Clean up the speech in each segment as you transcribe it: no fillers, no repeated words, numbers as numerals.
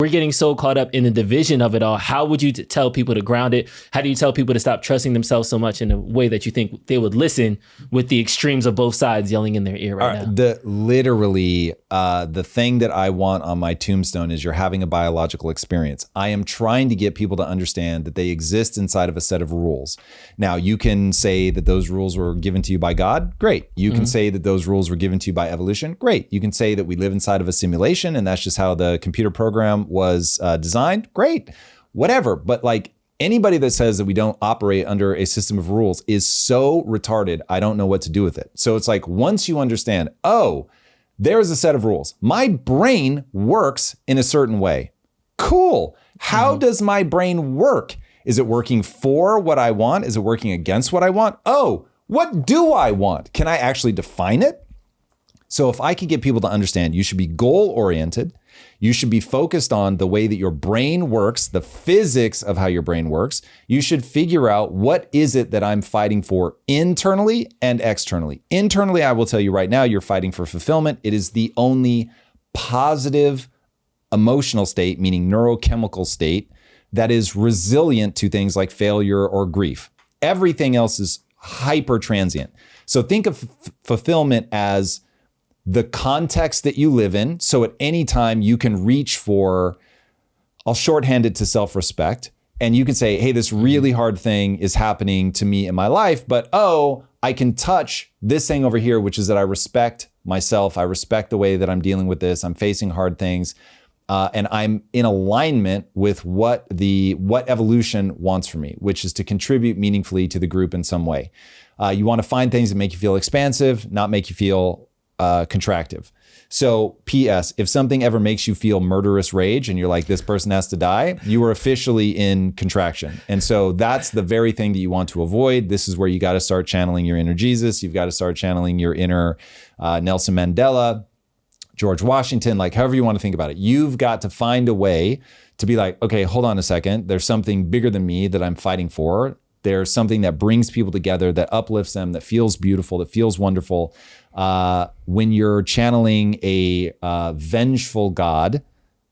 We're getting so caught up in the division of it all. How would you tell people to ground it? How do you tell people to stop trusting themselves so much in a way that you think they would listen with the extremes of both sides yelling in their ear right now? The thing that I want on my tombstone is you're having a biological experience. I am trying to get people to understand that they exist inside of a set of rules. Now, you can say that those rules were given to you by God. Great. You can say that those rules were given to you by evolution. Great. You can say that we live inside of a simulation and that's just how the computer program was designed. Great. Whatever. But like anybody that says that we don't operate under a system of rules is so retarded. I don't know what to do with it. So it's like, once you understand, oh, there's a set of rules. My brain works in a certain way. Cool. How does my brain work? Is it working for what I want? Is it working against what I want? Oh, what do I want? Can I actually define it? So if I could get people to understand, you should be goal-oriented. You should be focused on the way that your brain works, the physics of how your brain works. You should figure out what is it that I'm fighting for internally and externally. Internally, I will tell you right now, you're fighting for fulfillment. It is the only positive emotional state, meaning neurochemical state, that is resilient to things like failure or grief. Everything else is hyper transient. So think of fulfillment as the context that you live in. So at any time you can reach for, I'll shorthand it to self-respect. And you can say, hey, this really hard thing is happening to me in my life, but oh, I can touch this thing over here, which is that I respect myself. I respect the way that I'm dealing with this. I'm facing hard things. And I'm in alignment with what evolution wants from me, which is to contribute meaningfully to the group in some way. You want to find things that make you feel expansive, not make you feel contractive. So P.S. if something ever makes you feel murderous rage and you're like, this person has to die, you are officially in contraction. And so that's the very thing that you want to avoid. This is where you got to start channeling your inner Jesus. You've got to start channeling your inner Nelson Mandela, George Washington, like however you want to think about it. You've got to find a way to be like, okay, hold on a second. There's something bigger than me that I'm fighting for. There's something that brings people together, that uplifts them, that feels beautiful, that feels wonderful. When you're channeling a vengeful God,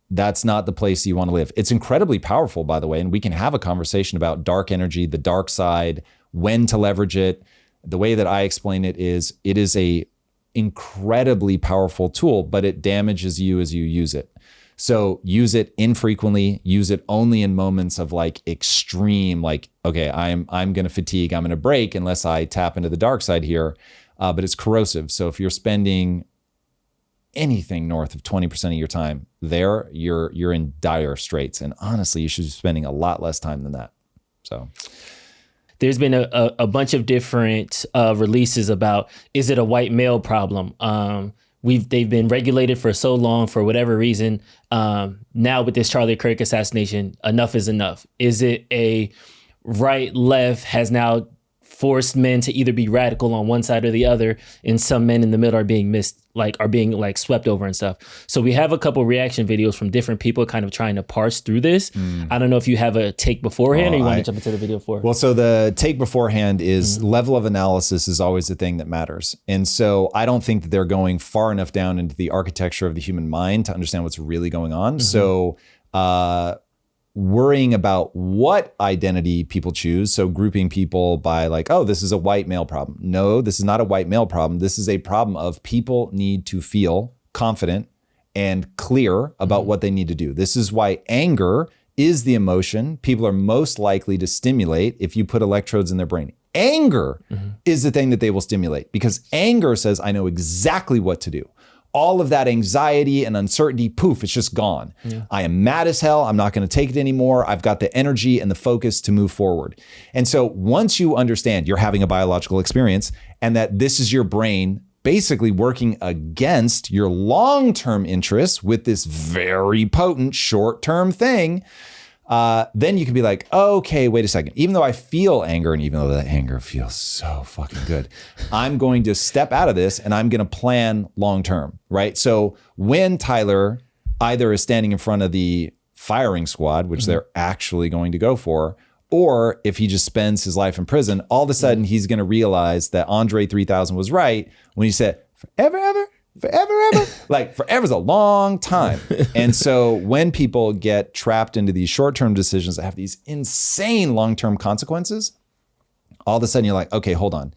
that's not the place you want to live. It's incredibly powerful, by the way, and we can have a conversation about dark energy, the dark side, when to leverage it. The way that I explain it is a incredibly powerful tool, but it damages you as you use it. So use it infrequently, use it only in moments of like extreme, like, okay, I'm going to fatigue, I'm going to break unless I tap into the dark side here. But it's corrosive. So if you're spending anything north of 20% of your time there, you're in dire straits. And honestly, you should be spending a lot less time than that. So there's been a bunch of different releases about, is it a white male problem? They've been regulated for so long for whatever reason. Now with this Charlie Kirk assassination, enough is enough. Is it a right left has now forced men to either be radical on one side or the other, and some men in the middle are being swept over and stuff. So we have a couple reaction videos from different people kind of trying to parse through this. I don't know if you have a take beforehand or you want to jump into the video for. Well, so the take beforehand is level of analysis is always the thing that matters. And so I don't think that they're going far enough down into the architecture of the human mind to understand what's really going on. So worrying about what identity people choose. So grouping people by like, oh, this is a white male problem. No, this is not a white male problem. This is a problem of people need to feel confident and clear about what they need to do. This is why anger is the emotion people are most likely to stimulate if you put electrodes in their brain. Anger is the thing that they will stimulate because anger says, I know exactly what to do. All of that anxiety and uncertainty, poof, it's just gone. Yeah. I am mad as hell. I'm not going to take it anymore. I've got the energy and the focus to move forward. And so once you understand you're having a biological experience and that this is your brain basically working against your long-term interests with this very potent short-term thing, then you can be like, okay, wait a second. Even though I feel anger, and even though that anger feels so fucking good, I'm going to step out of this and I'm going to plan long-term, right? So when Tyler either is standing in front of the firing squad, which they're actually going to go for, or if he just spends his life in prison, all of a sudden he's going to realize that Andre 3000 was right when he said, forever, ever, forever, ever. Like forever's a long time. And so when people get trapped into these short-term decisions that have these insane long-term consequences, all of a sudden you're like, okay, hold on.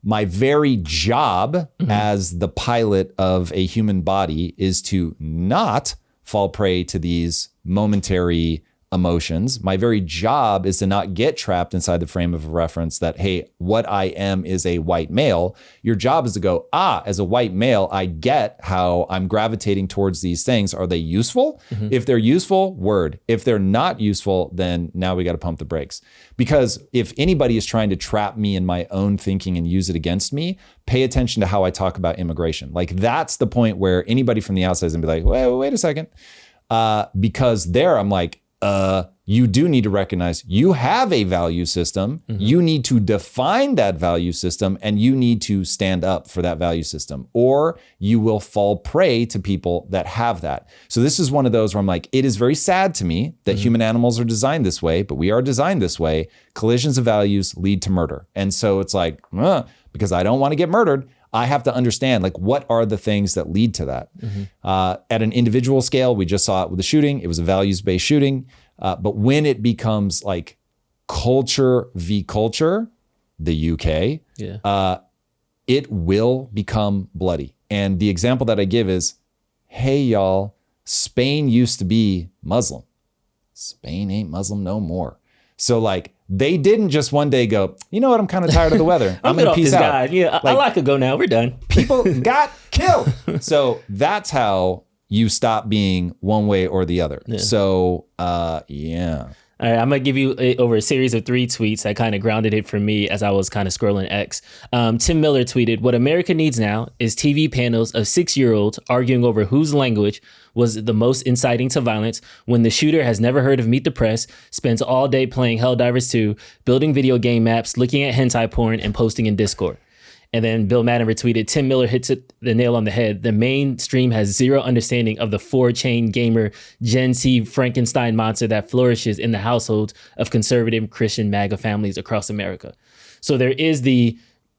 My very job as the pilot of a human body is to not fall prey to these momentary emotions. My very job is to not get trapped inside the frame of reference that, hey, what I am is a white male. Your job is to go, as a white male, I get how I'm gravitating towards these things. Are they useful? If they're useful, word. If they're not useful, then now we got to pump the brakes. Because if anybody is trying to trap me in my own thinking and use it against me, pay attention to how I talk about immigration. Like that's the point where anybody from the outside is gonna be like, wait a second. Because there I'm like, you do need to recognize you have a value system. You need to define that value system and you need to stand up for that value system, or you will fall prey to people that have that. So this is one of those where I'm like, it is very sad to me that human animals are designed this way, but we are designed this way. Collisions of values lead to murder. And so it's like, because I don't want to get murdered, I have to understand, like, what are the things that lead to that? At an individual scale, we just saw it with the shooting. It was a values-based shooting. But when it becomes like culture v. culture, the UK, it will become bloody. And the example that I give is, hey, y'all, Spain used to be Muslim. Spain ain't Muslim no more. So like, they didn't just one day go, you know what, I'm kind of tired of the weather. I'm going to peace out. Guy. Yeah, like, I could go now. We're done. People got killed. So that's how you stop being one way or the other. So, yeah. All right, I'm going to give you over a series of 3 tweets that kind of grounded it for me as I was kind of scrolling X. Tim Miller tweeted, what America needs now is TV panels of 6-year-olds arguing over whose language was the most inciting to violence when the shooter has never heard of Meet the Press, spends all day playing Helldivers 2, building video game maps, looking at hentai porn, and posting in Discord. And then Bill Madden retweeted, Tim Miller hits the nail on the head. The mainstream has zero understanding of the 4chan gamer Gen Z Frankenstein monster that flourishes in the households of conservative Christian MAGA families across America. So there is do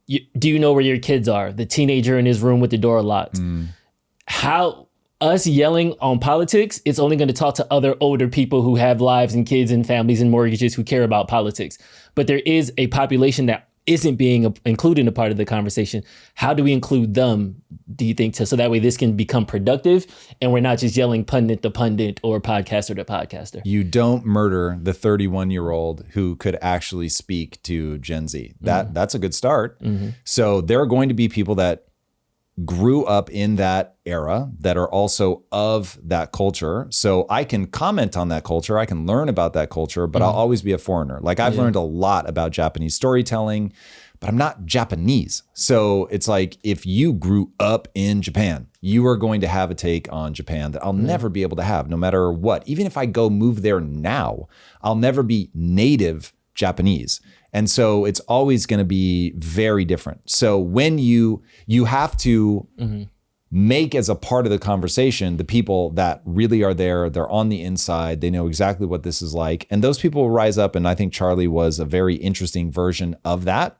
you know where your kids are? The teenager in his room with the door locked. How us yelling on politics, it's only going to talk to other older people who have lives and kids and families and mortgages who care about politics. But there is a population that isn't being included in a part of the conversation. How do we include them, do you think, so that way this can become productive and we're not just yelling pundit to pundit or podcaster to podcaster? You don't murder the 31-year-old who could actually speak to Gen Z. That's a good start. So there are going to be people that grew up in that era that are also of that culture. So I can comment on that culture. I can learn about that culture, but I'll always be a foreigner. Like I've learned a lot about Japanese storytelling, but I'm not Japanese. So it's like, if you grew up in Japan, you are going to have a take on Japan that I'll never be able to have, no matter what. Even if I go move there now, I'll never be native Japanese. And so it's always going to be very different. So when you have to make as a part of the conversation, the people that really are there, they're on the inside, they know exactly what this is like. And those people will rise up. And I think Charlie was a very interesting version of that.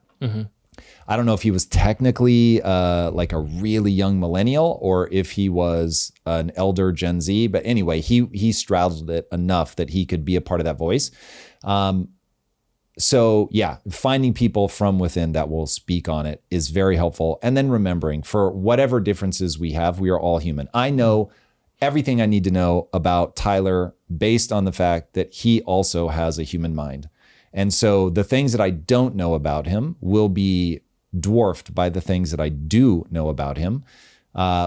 I don't know if he was technically like a really young millennial or if he was an elder Gen Z. But anyway, he straddled it enough that he could be a part of that voice. So yeah, finding people from within that will speak on it is very helpful. And then remembering, for whatever differences we have, we are all human. I know everything I need to know about Tyler based on the fact that he also has a human mind. And so the things that I don't know about him will be dwarfed by the things that I do know about him,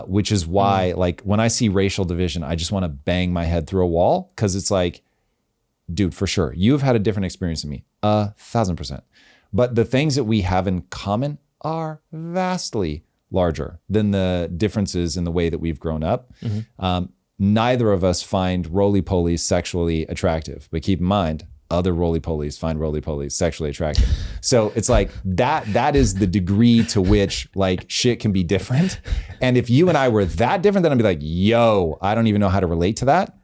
which is why, like, when I see racial division, I just want to bang my head through a wall, because it's like, dude, for sure, you've had a different experience than me, 1,000%. But the things that we have in common are vastly larger than the differences in the way that we've grown up. Neither of us find roly-polies sexually attractive, but keep in mind, other roly-polies find roly-polies sexually attractive. So it's like that is the degree to which like shit can be different. And if you and I were that different, then I'd be like, yo, I don't even know how to relate to that.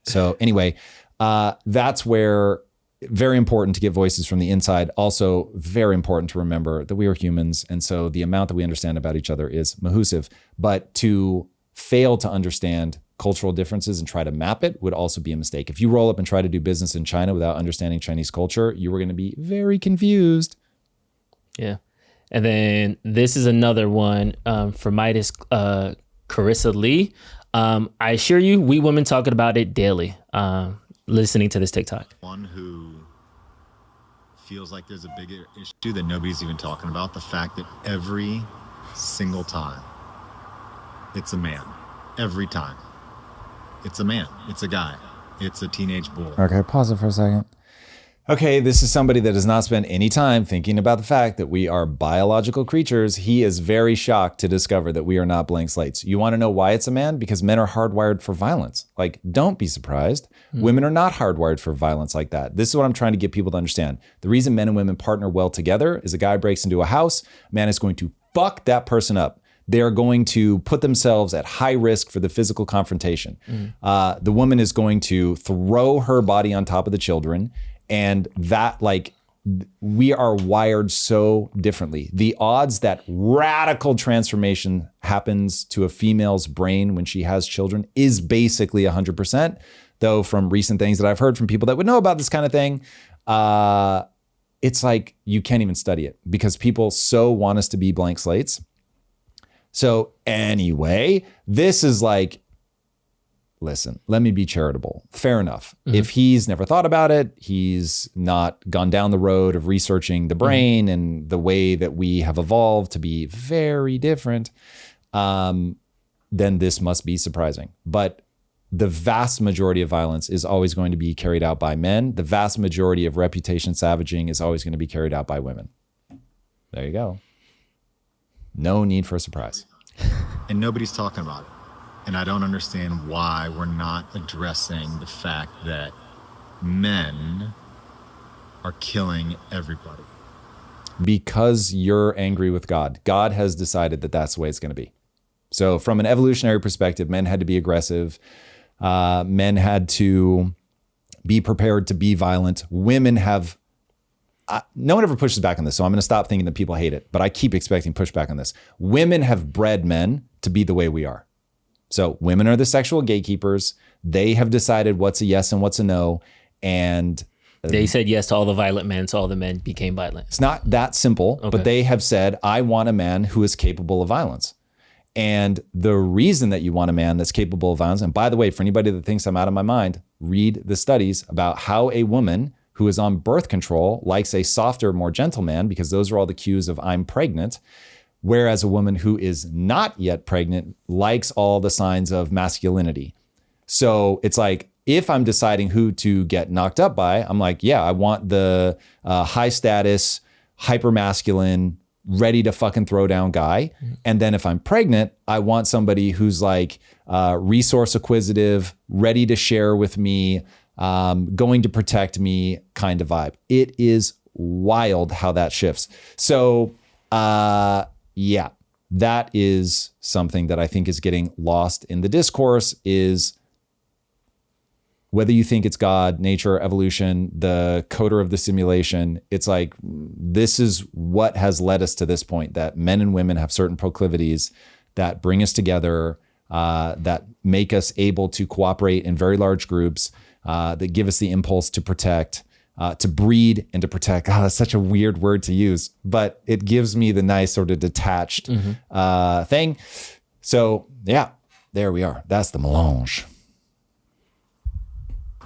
So anyway, that's where very important to get voices from the inside. Also very important to remember that we are humans. And so the amount that we understand about each other is mahusive. But to fail to understand cultural differences and try to map it would also be a mistake. If you roll up and try to do business in China without understanding Chinese culture, you were going to be very confused. Yeah. And then this is another one for Midas Carissa Lee. I assure you, we women talking about it daily, listening to this TikTok. One who feels like there's a bigger issue that nobody's even talking about. The fact that every single time it's a man. Every time. It's a man. It's a guy. It's a teenage boy. Okay, pause it for a second. Okay, this is somebody that does not spend any time thinking about the fact that we are biological creatures. He is very shocked to discover that we are not blank slates. You want to know why it's a man? Because men are hardwired for violence. Like, don't be surprised. Women are not hardwired for violence like that. This is what I'm trying to get people to understand. The reason men and women partner well together is a guy breaks into a house, a man is going to fuck that person up. They are going to put themselves at high risk for the physical confrontation. The woman is going to throw her body on top of the children. And that, like, we are wired so differently. The odds that radical transformation happens to a female's brain when she has children is basically 100%. Though from recent things that I've heard from people that would know about this kind of thing, it's like you can't even study it because people so want us to be blank slates. So anyway, this is like, listen, let me be charitable. Fair enough. If he's never thought about it, he's not gone down the road of researching the brain and the way that we have evolved to be very different, then this must be surprising. But the vast majority of violence is always going to be carried out by men. The vast majority of reputation savaging is always going to be carried out by women. There you go. No need for a surprise. And nobody's talking about it. And I don't understand why we're not addressing the fact that men are killing everybody. Because you're angry with God. God has decided that that's the way it's going to be. So from an evolutionary perspective, men had to be aggressive. Men had to be prepared to be violent. Women have... no one ever pushes back on this, so I'm going to stop thinking that people hate it. But I keep expecting pushback on this. Women have bred men to be the way we are. So women are the sexual gatekeepers. They have decided what's a yes and what's a no. And they said yes to all the violent men, so all the men became violent. It's not that simple, but they have said, I want a man who is capable of violence. And the reason that you want a man that's capable of violence, and by the way, for anybody that thinks I'm out of my mind, read the studies about how a woman who is on birth control likes a softer, more gentle man, because those are all the cues of I'm pregnant. Whereas a woman who is not yet pregnant likes all the signs of masculinity. So it's like, if I'm deciding who to get knocked up by, I'm like, yeah, I want the high status, hyper masculine, ready to fucking throw down guy. And then if I'm pregnant, I want somebody who's like resource acquisitive, ready to share with me, going to protect me kind of vibe. It is wild how that shifts. So, yeah, that is something that I think is getting lost in the discourse, is whether you think it's God, nature, evolution, the coder of the simulation. It's like, this is what has led us to this point, that men and women have certain proclivities that bring us together, that make us able to cooperate in very large groups, that give us the impulse to protect, to breed and to protect. God, that's such a weird word to use, but it gives me the nice sort of detached thing. So yeah, there we are. That's the melange.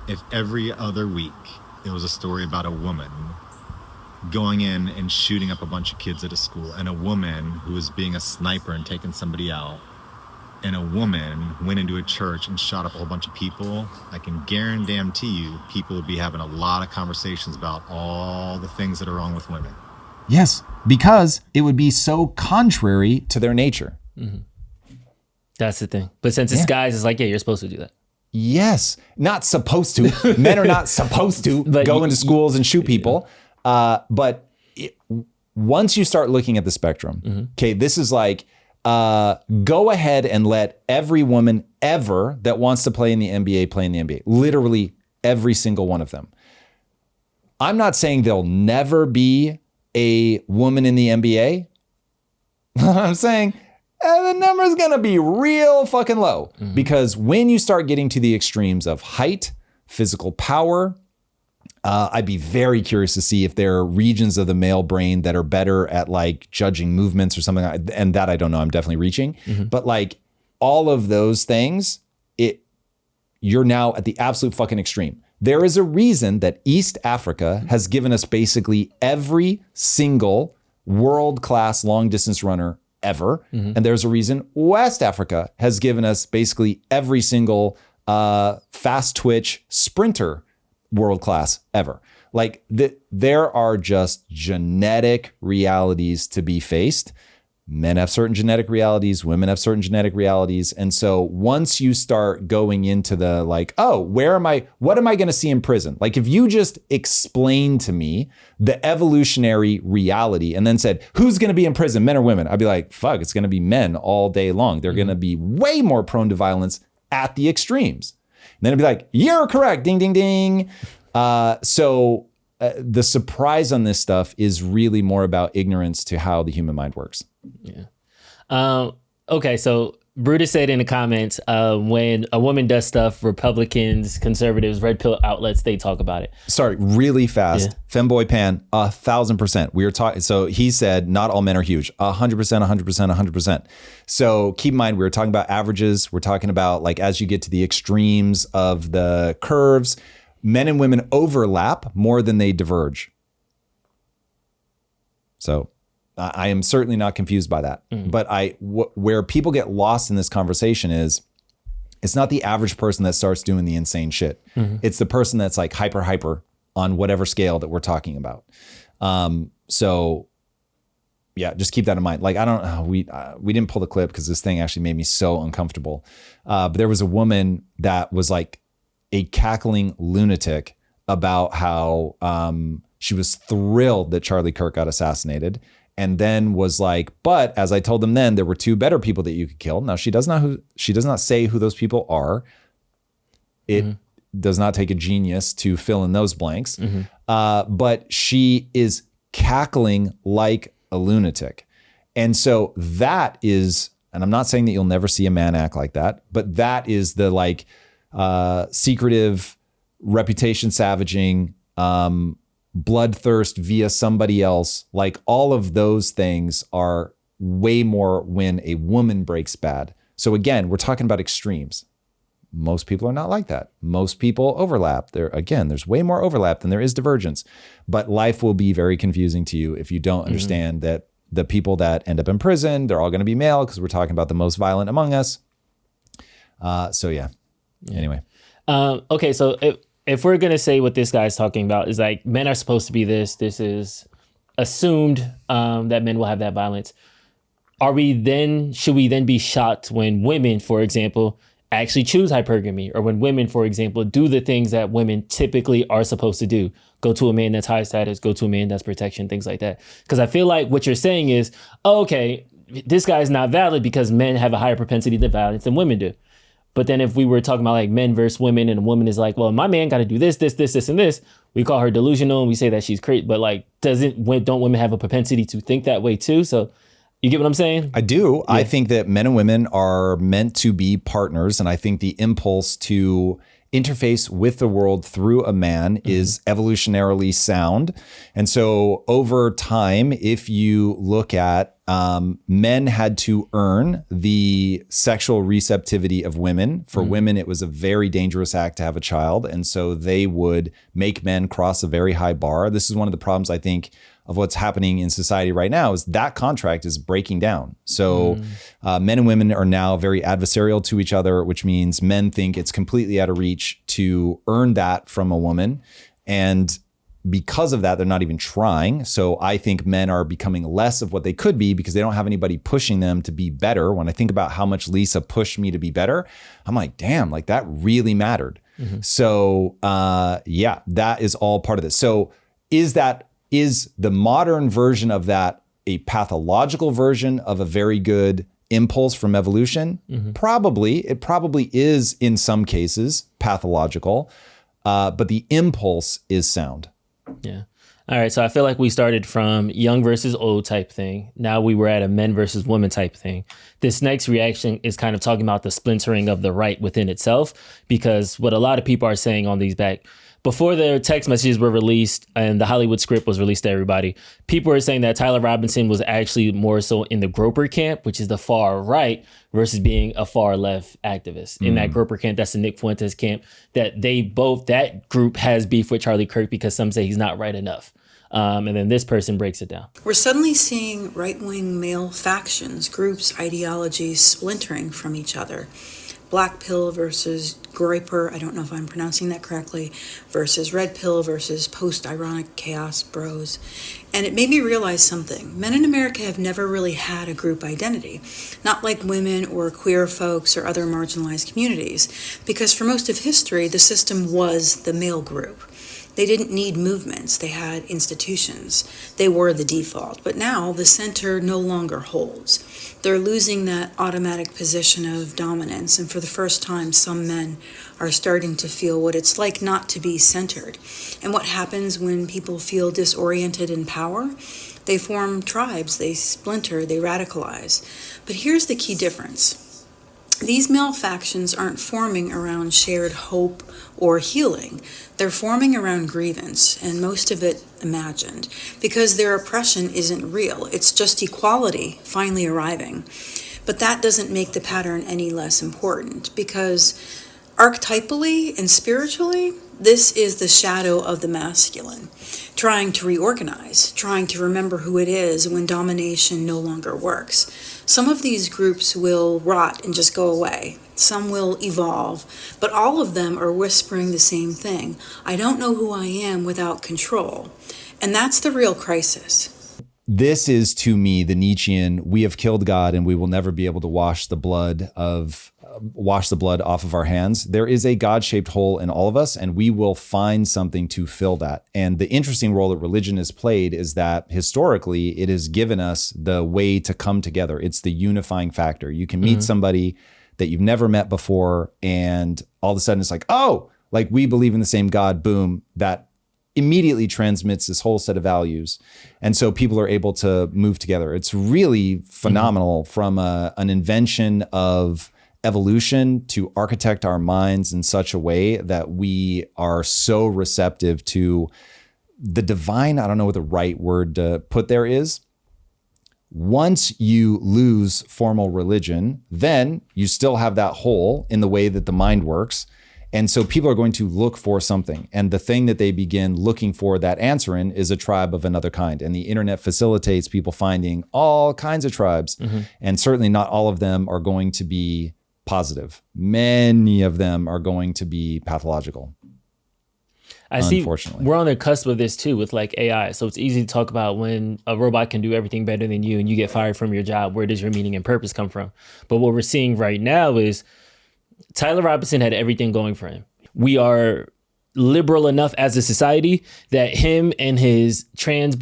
If every other week it was a story about a woman going in and shooting up a bunch of kids at a school, and a woman who was being a sniper and taking somebody out, and a woman went into a church and shot up a whole bunch of people, I can guarantee you people would be having a lot of conversations about all the things that are wrong with women. Yes, because it would be so contrary to their nature. That's the thing. But since it's guys, it's like, yeah, you're supposed to do that. Yes, not supposed to. Men are not supposed to go into schools and shoot people. But once you start looking at the spectrum, okay, this is like, go ahead and let every woman ever that wants to play in the NBA play in the NBA. Literally every single one of them. I'm not saying there'll never be a woman in the NBA. I'm saying the number's going to be real fucking low because when you start getting to the extremes of height, physical power, I'd be very curious to see if there are regions of the male brain that are better at like judging movements or something. And that I don't know. I'm definitely reaching. But like all of those things, you're now at the absolute fucking extreme. There is a reason that East Africa has given us basically every single world-class long-distance runner ever. And there's a reason West Africa has given us basically every single fast twitch sprinter world-class ever. Like there are just genetic realities to be faced. Men have certain genetic realities, women have certain genetic realities. And so once you start going into the like, oh, what am I going to see in prison? Like if you just explained to me the evolutionary reality and then said, who's going to be in prison, men or women? I'd be like, fuck, it's going to be men all day long. They're going to be way more prone to violence at the extremes. And then it'd be like, you're correct, ding, ding, ding. So the surprise on this stuff is really more about ignorance to how the human mind works. Yeah. Okay. So Brutus said in the comments, when a woman does stuff, Republicans, conservatives, red pill outlets, they talk about it. Sorry, really fast. Femboy Pan, 1,000%. We were talking. So he said, not all men are huge. 100%, 100%, 100%. So keep in mind, we were talking about averages. We're talking about like, as you get to the extremes of the curves, men and women overlap more than they diverge. So I am certainly not confused by that. But where people get lost in this conversation is it's not the average person that starts doing the insane shit. It's the person that's like hyper on whatever scale that we're talking about. So yeah, just keep that in mind. Like, I don't know, we didn't pull the clip because this thing actually made me so uncomfortable. But there was a woman that was like a cackling lunatic about how she was thrilled that Charlie Kirk got assassinated. And then was like, but as I told them then, there were two better people that you could kill. Now she does not say who those people are. It does not take a genius to fill in those blanks. But she is cackling like a lunatic. And so that is, and I'm not saying that you'll never see a man act like that, but that is the like secretive, reputation savaging, bloodthirst via somebody else. Like all of those things are way more when a woman breaks bad. So again, we're talking about extremes. Most people are not like that. Most people overlap. There's way more overlap than there is divergence. But life will be very confusing to you if you don't understand that the people that end up in prison, they're all going to be male because we're talking about the most violent among us. So yeah. Anyway. Okay, so if we're going to say what this guy's talking about is like men are supposed to be this is assumed that men will have that violence. Should we then be shocked when women, for example, actually choose hypergamy, or when women, for example, do the things that women typically are supposed to do? Go to a man that's high status, go to a man that's protection, things like that. Because I feel like what you're saying is, okay, this guy's not valid because men have a higher propensity to violence than women do. But then if we were talking about like men versus women and a woman is like, well, my man got to do this, and this, we call her delusional and we say that she's crazy. But like, don't women have a propensity to think that way too? So you get what I'm saying? I do. Yeah. I think that men and women are meant to be partners. And I think the impulse to interface with the world through a man is evolutionarily sound. And so over time, if you look at men had to earn the sexual receptivity of women. For women, it was a very dangerous act to have a child. And so they would make men cross a very high bar. This is one of the problems, I think, of what's happening in society right now is that contract is breaking down. So men and women are now very adversarial to each other, which means men think it's completely out of reach to earn that from a woman. And because of that, they're not even trying. So I think men are becoming less of what they could be because they don't have anybody pushing them to be better. When I think about how much Lisa pushed me to be better, I'm like, damn, like that really mattered. So yeah, that is all part of this. So is the modern version of that a pathological version of a very good impulse from evolution? Probably. It probably is in some cases pathological, but the impulse is sound. Yeah. All right. So I feel like we started from young versus old type thing. Now we were at a men versus women type thing. This next reaction is kind of talking about the splintering of the right within itself, because what a lot of people are saying on these back before the text messages were released and the Hollywood script was released to everybody, people are saying that Tyler Robinson was actually more so in the Groper camp, which is the far right, versus being a far left activist. In that Groper camp, that's the Nick Fuentes camp, that that group has beef with Charlie Kirk because some say he's not right enough. And then this person breaks it down. We're suddenly seeing right-wing male factions, groups, ideologies splintering from each other. Black pill versus Groyper, I don't know if I'm pronouncing that correctly, versus red pill versus post-ironic chaos bros. And it made me realize something. Men in America have never really had a group identity, not like women or queer folks or other marginalized communities, because for most of history, the system was the male group. They didn't need movements, they had institutions. They were the default, but now the center no longer holds. They're losing that automatic position of dominance, and for the first time, some men are starting to feel what it's like not to be centered. And what happens when people feel disoriented in power? They form tribes, they splinter, they radicalize. But here's the key difference. These male factions aren't forming around shared hope or healing. They're forming around grievance, and most of it imagined, because their oppression isn't real. It's just equality finally arriving. But that doesn't make the pattern any less important, because archetypally and spiritually, this is the shadow of the masculine, trying to reorganize, trying to remember who it is when domination no longer works. Some of these groups will rot and just go away. Some will evolve, but all of them are whispering the same thing. I don't know who I am without control. And that's the real crisis. This is, to me, the Nietzschean, we have killed God and we will never be able to wash the blood off of our hands. There is a God-shaped hole in all of us, and we will find something to fill that. And the interesting role that religion has played is that historically it has given us the way to come together. It's the unifying factor. You can meet somebody that you've never met before, and all of a sudden it's like, oh, like we believe in the same God, boom, that immediately transmits this whole set of values. And so people are able to move together. It's really phenomenal from an invention of evolution to architect our minds in such a way that we are so receptive to the divine. I don't know what the right word to put there is. Once you lose formal religion, then you still have that hole in the way that the mind works. And so people are going to look for something. And the thing that they begin looking for that answer in is a tribe of another kind. And the internet facilitates people finding all kinds of tribes. And certainly not all of them are going to be positive. Many of them are going to be pathological. I see we're on the cusp of this too with like AI. So it's easy to talk about when a robot can do everything better than you and you get fired from your job. Where does your meaning and purpose come from? But what we're seeing right now is Tyler Robinson had everything going for him. We are liberal enough as a society that him and his trans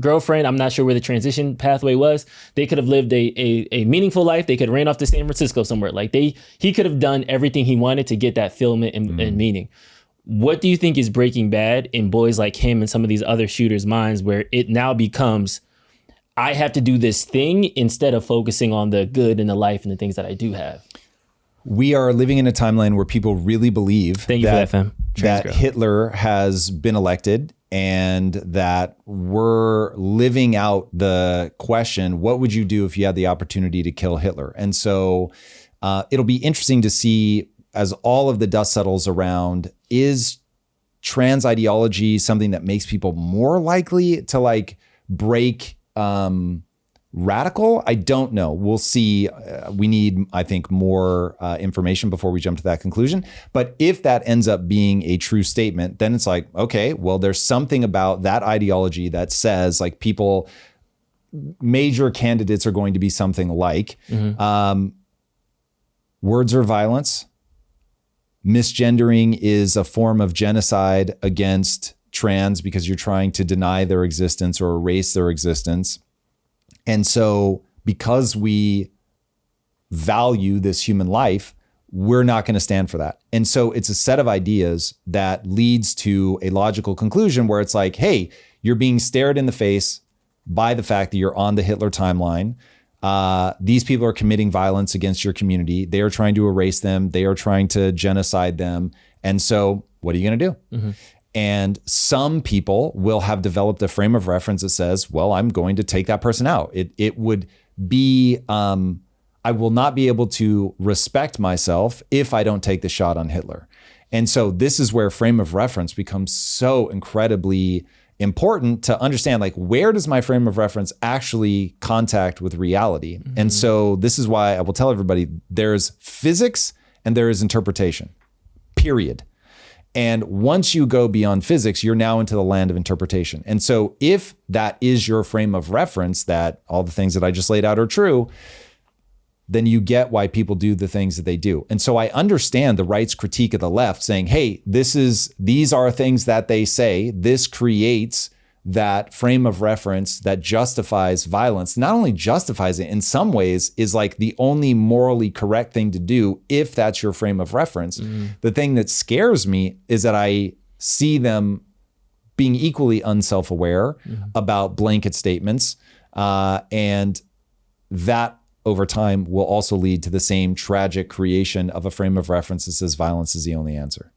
girlfriend, I'm not sure where the transition pathway was, they could have lived a meaningful life. They could have ran off to San Francisco somewhere. Like he could have done everything he wanted to get that fulfillment and meaning. What do you think is breaking bad in boys like him and some of these other shooters' minds where it now becomes, I have to do this thing instead of focusing on the good in the life and the things that I do have? We are living in a timeline where people really believe that Hitler has been elected and that we're living out the question, what would you do if you had the opportunity to kill Hitler? And so it'll be interesting to see as all of the dust settles around, is trans ideology something that makes people more likely to like break radical? I don't know. We'll see. We need, I think, more information before we jump to that conclusion. But if that ends up being a true statement, then it's like, okay, well, there's something about that ideology that says like major candidates are going to be something like words are violence. Misgendering is a form of genocide against trans because you're trying to deny their existence or erase their existence. And so because we value this human life, we're not going to stand for that. And so it's a set of ideas that leads to a logical conclusion where it's like, hey, you're being stared in the face by the fact that you're on the Hitler timeline. These people are committing violence against your community. They are trying to erase them. They are trying to genocide them. And so what are you going to do? Mm-hmm. And some people will have developed a frame of reference that says, well, I'm going to take that person out. It would be, I will not be able to respect myself if I don't take the shot on Hitler. And so this is where frame of reference becomes so incredibly important to understand, like, where does my frame of reference actually contact with reality? Mm-hmm. And so this is why I will tell everybody there's physics and there is interpretation, period. And once you go beyond physics, you're now into the land of interpretation. And so if that is your frame of reference, that all the things that I just laid out are true, then you get why people do the things that they do. And so I understand the right's critique of the left saying, hey, these are things that they say. This creates that frame of reference that justifies violence. Not only justifies it, in some ways is like the only morally correct thing to do if that's your frame of reference. Mm-hmm. The thing that scares me is that I see them being equally unself-aware about blanket statements. And that over time will also lead to the same tragic creation of a frame of reference that says violence is the only answer.